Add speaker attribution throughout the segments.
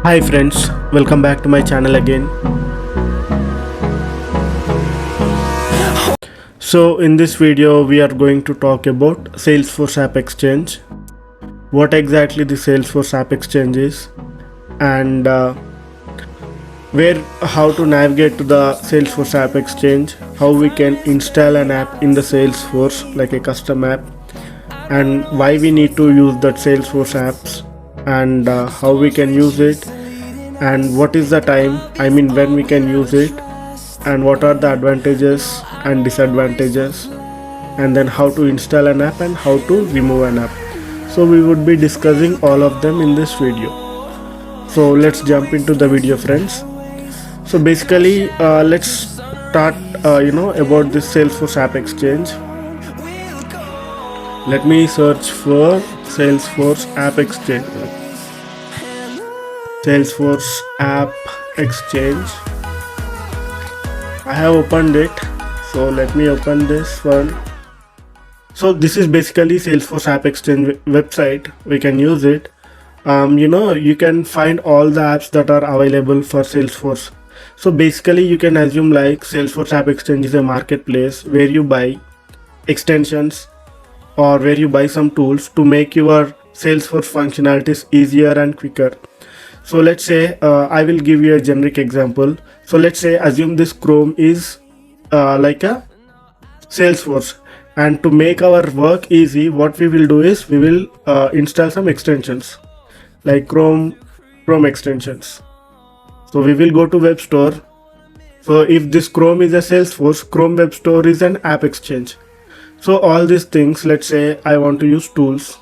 Speaker 1: Hi friends, welcome back to my channel again. So in this video we are going to talk about Salesforce AppExchange, what exactly the Salesforce AppExchange is, and how to navigate to the Salesforce AppExchange, how we can install an app in the Salesforce like a custom app, and why we need to use that Salesforce apps, and how we can use it, and what is the time, when we can use it, and what are the advantages and disadvantages, and then how to install an app and how to remove an app. So we would be discussing all of them in this video. So let's jump into the video, friends. So basically let's start about this Salesforce AppExchange. Let me search for Salesforce AppExchange. Salesforce AppExchange. I have opened it, so let me open this one. So this is basically Salesforce AppExchange website. We can use it. You can find all the apps that are available for Salesforce. So basically you can assume like Salesforce AppExchange is a marketplace where you buy extensions or where you buy some tools to make your Salesforce functionalities easier and quicker. So let's say I will give you a generic example. So let's say assume this Chrome is like a Salesforce, and to make our work easy, what we will do is we will install some extensions like Chrome extensions. So we will go to web store. So if this Chrome is a Salesforce, Chrome web store is an AppExchange. So all these things, let's say I want to use tools.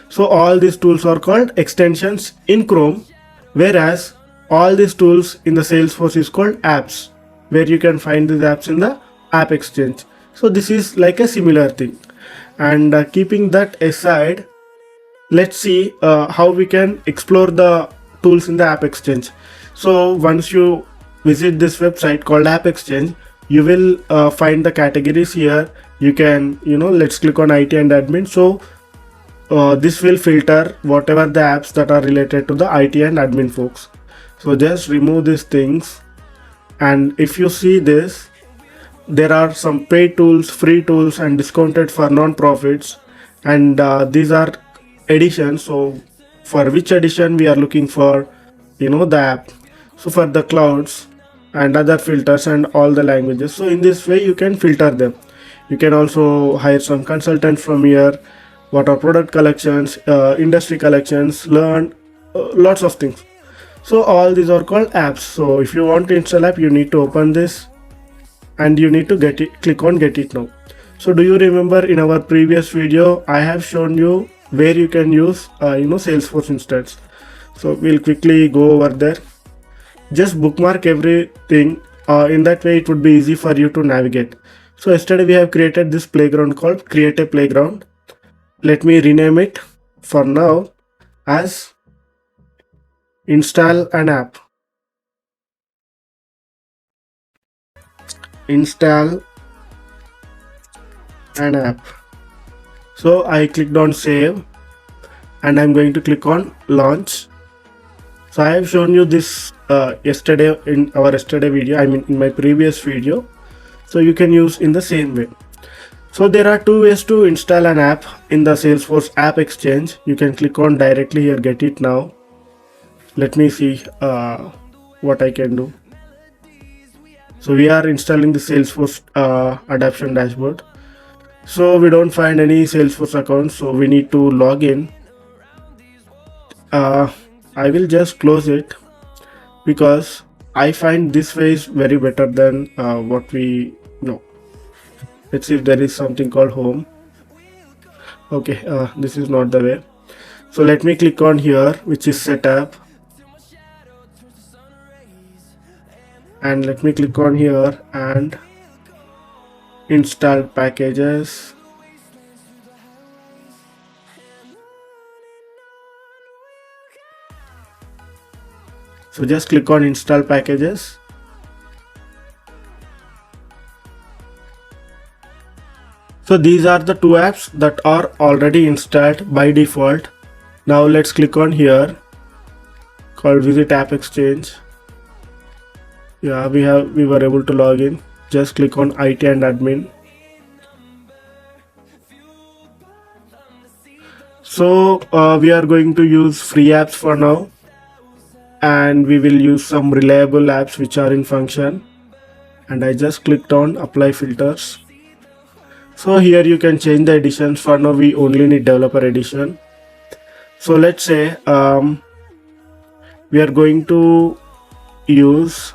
Speaker 1: So all these tools are called extensions in Chrome, whereas all these tools in the Salesforce is called apps, where you can find these apps in the AppExchange. So this is like a similar thing. And keeping that aside, let's see how we can explore the tools in the AppExchange. So once you visit this website called AppExchange, you will find the categories here. You can, let's click on IT and admin. So this will filter whatever the apps that are related to the IT and admin folks. So just remove these things, and if you see this, there are some paid tools, free tools, and discounted for non-profits, and these are editions. So for which edition we are looking for, the app. So for the clouds and other filters and all the languages. So in this way you can filter them. You can also hire some consultants from here. What are product collections, industry collections, learn lots of things. So all these are called apps. So if you want to install app, you need to open this and you need to get it, click on get it now. So do you remember in our previous video I have shown you where you can use Salesforce instance. So we'll quickly go over there. Just bookmark everything. In that way it would be easy for you to navigate. So yesterday we have created this playground called Create a Playground. Let me rename it for now as Install an App. Install an app. So I clicked on save and I'm going to click on launch. So I have shown you this yesterday in our yesterday video, in my previous video. So you can use in the same way. So there are two ways to install an app in the Salesforce AppExchange. You can click on directly here, get it now. Let me see what I can do. So we are installing the Salesforce adoption dashboard. So we don't find any Salesforce account, so we need to log in. I will just close it because I find this way is very better than what we know. Let's see if there is something called home. Okay, this is not the way. So let me click on here, which is setup, and let me click on here and install packages. So just click on install packages. So these are the two apps that are already installed by default. Now let's click on here called Visit AppExchange. Yeah, we were able to log in. Just click on IT and admin. So we are going to use free apps for now, and we will use some reliable apps which are in function. And I just clicked on apply filters. So here you can change the editions. For now we only need developer edition. So let's say we are going to use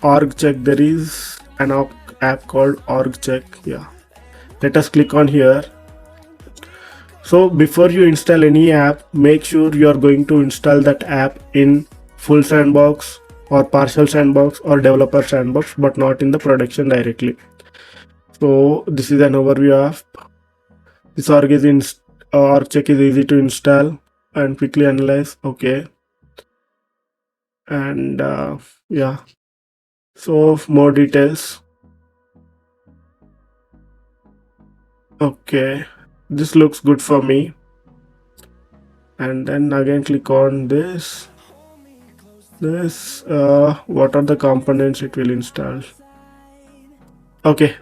Speaker 1: org check. There is an app called org check. Yeah, let us click on here. So before you install any app, make sure you are going to install that app in full sandbox or partial sandbox or developer sandbox, but not in the production directly. So this is an overview of this org check is easy to install and quickly analyze. Okay, and yeah, so more details. Okay, this looks good for me. And then again click on this. What are the components it will install? Okay,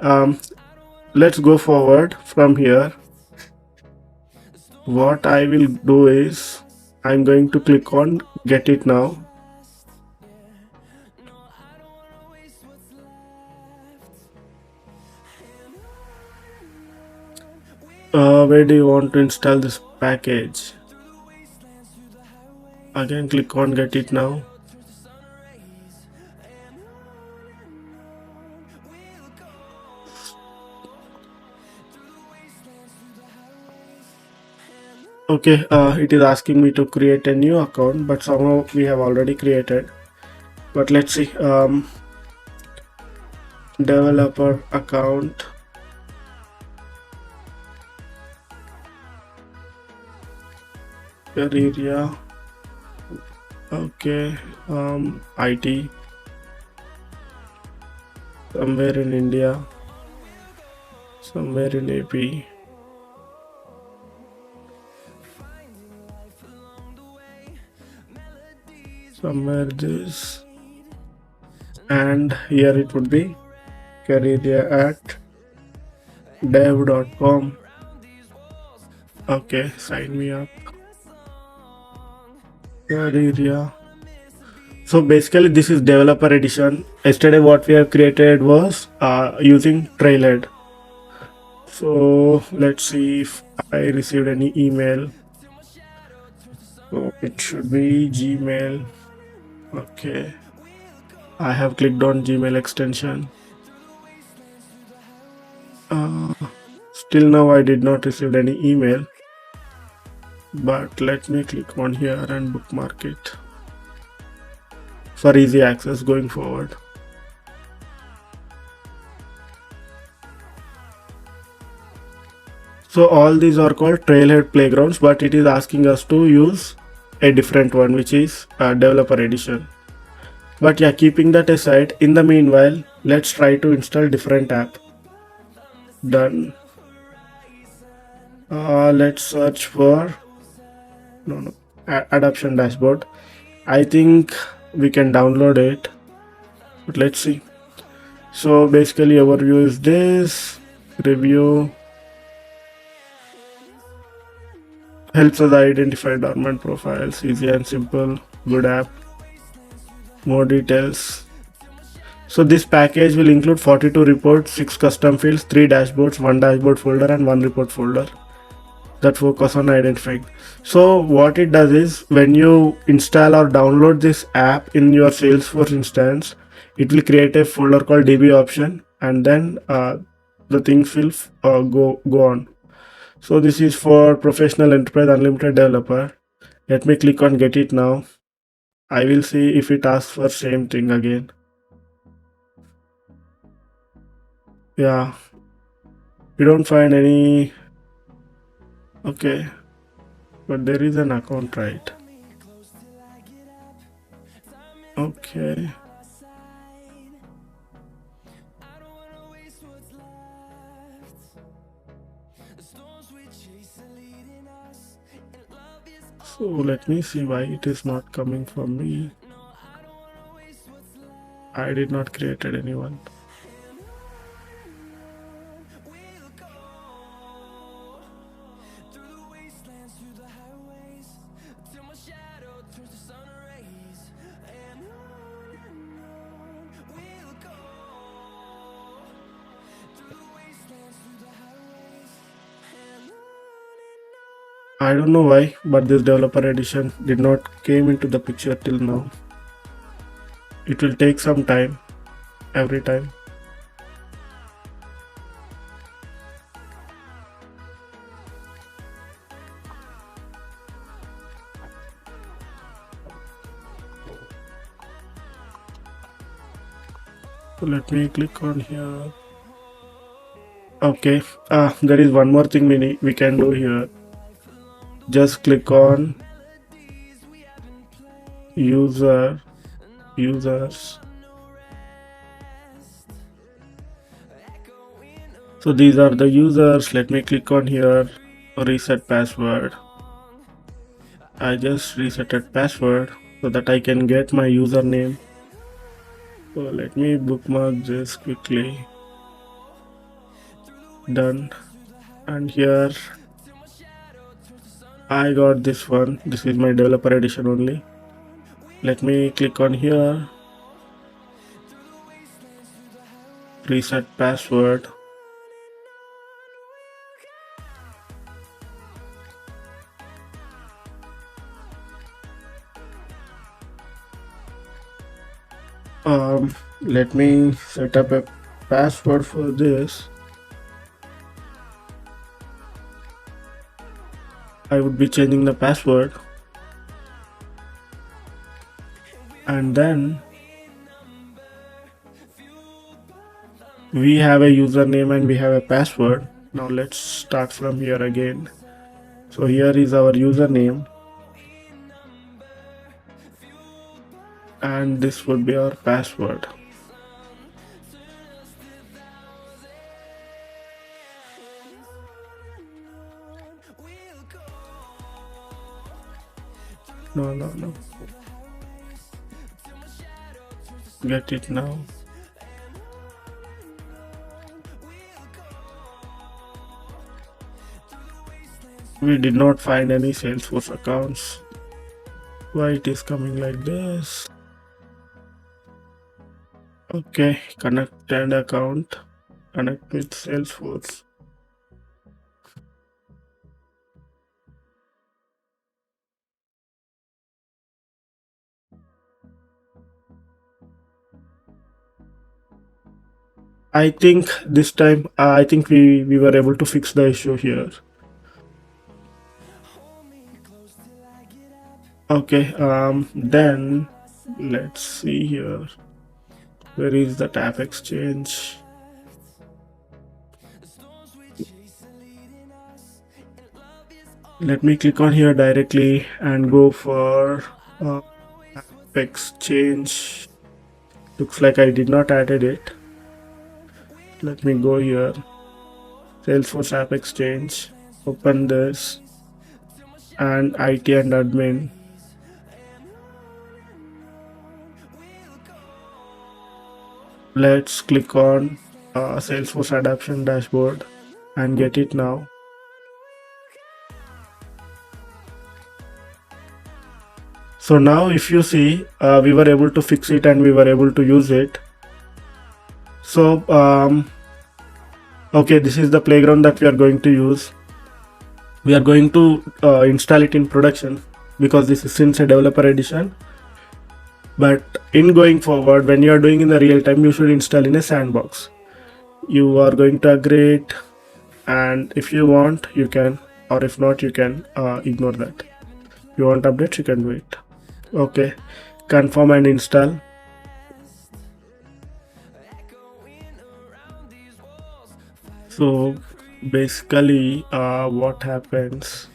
Speaker 1: let's go forward from here. What I will do is I'm going to click on get it now. Where do you want to install this package? Again click on get it now. Okay, it is asking me to create a new account, but somehow we have already created. But let's see, developer account. Careerya. Okay, IT. Somewhere in India. Somewhere in AP. Somewhere this. And here it would be Careerya at dev.com. Okay, sign me up. Careerya. So basically this is developer edition. Yesterday what we have created was using Trailhead. So let's see if I received any email. So it should be Gmail. Okay, I have clicked on Gmail extension. Still now I did not receive any email, but let me click on here and bookmark it for easy access going forward. So all these are called Trailhead playgrounds, but it is asking us to use a different one, which is developer edition. But yeah, keeping that aside, in the meanwhile, let's try to install different app. Done. Let's search for adoption dashboard. I think we can download it, but let's see. So basically overview is this. Review helps us identify dormant profiles. Easy and simple. Good app. More details. So this package will include 42 reports, 6 custom fields, 3 dashboards, 1 dashboard folder and 1 report folder that focus on identifying. So what it does is when you install or download this app in your Salesforce instance, it will create a folder called DB option, and then the things will go on. So this is for professional enterprise unlimited developer. Let me click on get it now. I will see if it asks for same thing again. Yeah, we don't find any. Okay, but there is an account, right? Okay. So let me see why it is not coming from me. I did not create anyone. I don't know why, but this developer edition did not came into the picture till now. It will take some time every time. So let me click on here. Okay, there is one more thing we can do here. Just click on users. So these are the users. Let me click on here, reset password. I just resetted password so that I can get my username. So let me bookmark this quickly. Done. And here I got this one. This is my developer edition only. Let me click on here, reset password. Let me set up a password for this. I would be changing the password, and then we have a username and we have a password. Now let's start from here again. So here is our username, and this would be our password. No. Get it now. We did not find any Salesforce accounts. Why it is coming like this? Okay, connect an account. Connect with Salesforce. I think this time, I think we were able to fix the issue here. Okay, then let's see here. Where is the AppExchange? Let me click on here directly and go for AppExchange. Looks like I did not added it. Let me go here. Salesforce AppExchange. Open this. And IT and admin. Let's click on Salesforce adoption dashboard and get it now. So now if you see, we were able to fix it and we were able to use it. So okay, this is the playground that we are going to use. We are going to install it in production because this is since a developer edition. But in going forward, when you are doing in the real time, you should install in a sandbox. You are going to agree it, and if you want, you can, or if not, you can ignore that. If you want updates, you can do it. Okay, confirm and install. So basically, what happens?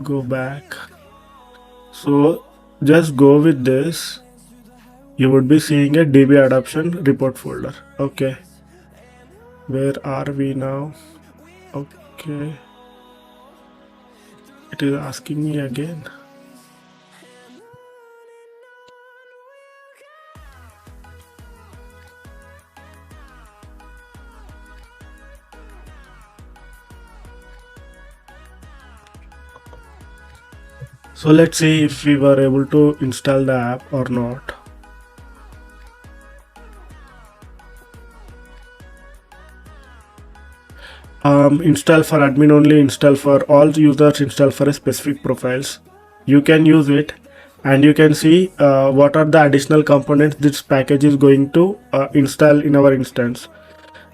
Speaker 1: Go back. So just go with this. You would be seeing a DB adoption report folder. Okay. Where are we now? Okay, it is asking me again. So let's see if we were able to install the app or not. Install for admin only, install for all users, install for a specific profiles. You can use it and you can see what are the additional components this package is going to install in our instance.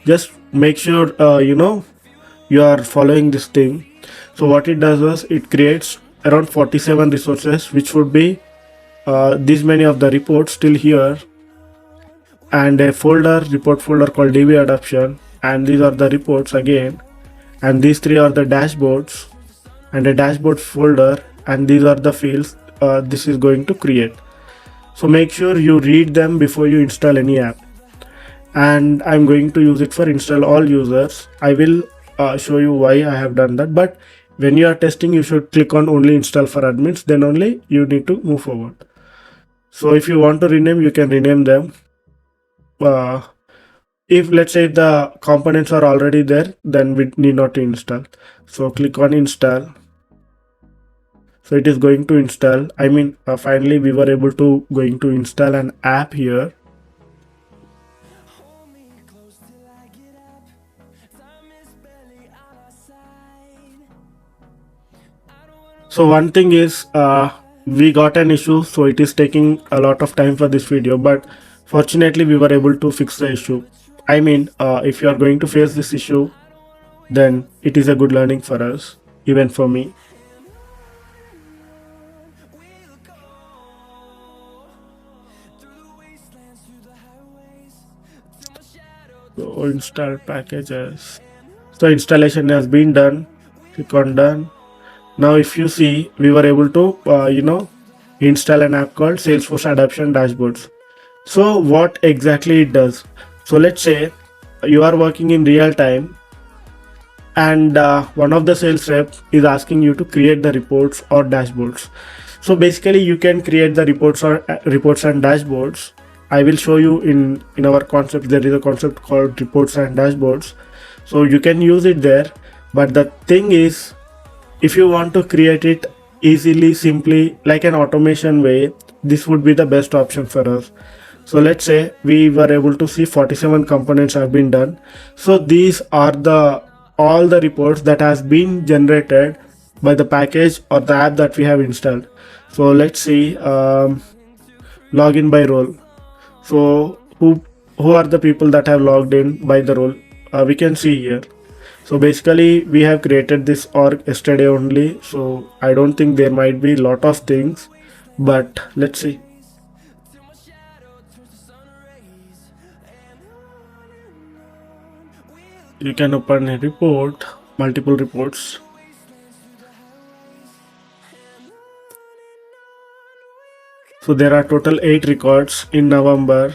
Speaker 1: Just make sure you are following this thing. So what it does is it creates around 47 resources, which would be this many of the reports still here, and a report folder called DB adoption, and these are the reports again, and these three are the dashboards and a dashboard folder, and these are the fields this is going to create. So make sure you read them before you install any app. And I'm going to use it for install all users. I will show you why I have done that, but when you are testing you should click on only install for admins, then only you need to move forward. So if you want to rename, you can rename them. If let's say if the components are already there, then we need not to install. So click on install. So it is going to install. Finally we were able to going to install an app here. So one thing is we got an issue, so it is taking a lot of time for this video, but fortunately we were able to fix the issue. If you are going to face this issue, then it is a good learning for us, even for me. So install packages. So installation has been done. Click on done. Now if you see, we were able to install an app called Salesforce Adoption Dashboards. So what exactly it does? So let's say you are working in real time, and one of the sales reps is asking you to create the reports or dashboards. So basically you can create the reports and dashboards. I will show you in our concept. There is a concept called reports and dashboards, so you can use it there. But the thing is, if you want to create it easily, simply, like an automation way, this would be the best option for us. So let's say we were able to see 47 components have been done. So these are all the reports that has been generated by the package or the app that we have installed. So let's see, login by role. So who are the people that have logged in by the role? We can see here. So basically we have created this org yesterday only, so I don't think there might be a lot of things, but let's see. You can open a report, multiple reports. So there are total 8 records in November.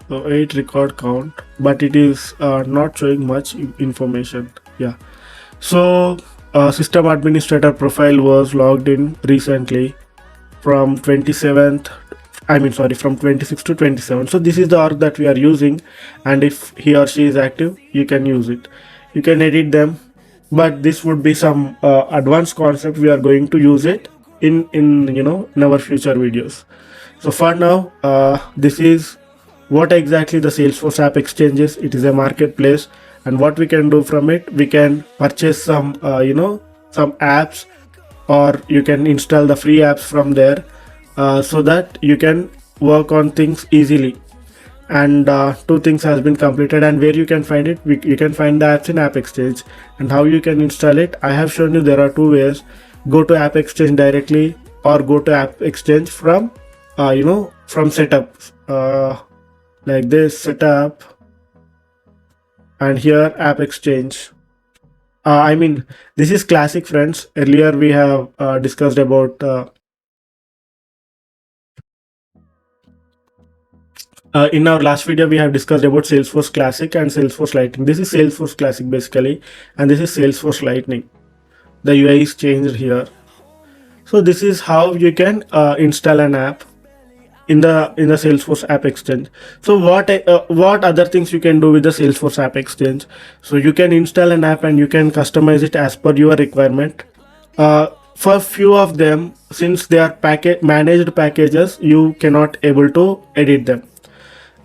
Speaker 1: So 8 record count, but it is not showing much information. Yeah. So system administrator profile was logged in recently from 27th. From 26 to 27. So this is the org that we are using, and if he or she is active, you can use it. You can edit them, but this would be some advanced concept. We are going to use it in our future videos. So for now, this is what exactly the Salesforce AppExchange is. It is a marketplace, and what we can do from it, we can purchase some some apps, or you can install the free apps from there, so that you can work on things easily. And 2 things has been completed. And where you can find it, you can find the apps in AppExchange. And how you can install it, I have shown you. There are 2 ways. Go to AppExchange directly, or go to AppExchange from from setup, like this, setup, and here AppExchange. This is classic, friends. Earlier we have discussed about In our last video, we have discussed about Salesforce Classic and Salesforce Lightning. This is Salesforce Classic basically, and this is Salesforce Lightning. The UI is changed here. So this is how you can install an app in the Salesforce AppExchange. So what other things you can do with the Salesforce AppExchange? So you can install an app and you can customize it as per your requirement. For few of them, since they are managed packages, you cannot able to edit them.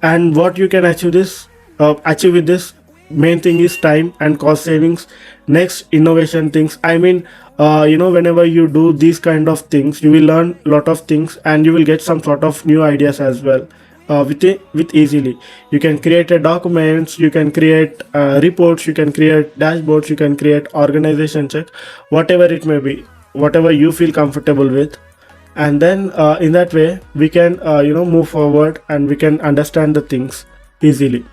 Speaker 1: And what you can achieve with this, main thing is time and cost savings. Next, innovation things. I mean, whenever you do these kind of things, you will learn a lot of things and you will get some sort of new ideas as well. With easily, you can create a documents, you can create reports, you can create dashboards, you can create organization check, whatever it may be, whatever you feel comfortable with. And then in that way we can move forward and we can understand the things easily.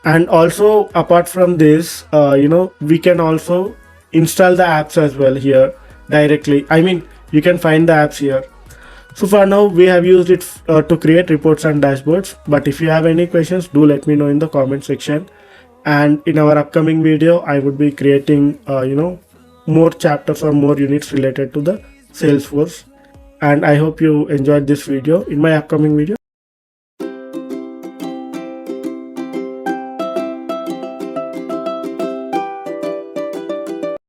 Speaker 1: And also apart from this, we can also install the apps as well here directly. I mean, you can find the apps here. So for now we have used it to create reports and dashboards, but if you have any questions, do let me know in the comment section. And in our upcoming video I would be creating more chapters or more units related to the Salesforce. And I hope you enjoyed this video. In my upcoming video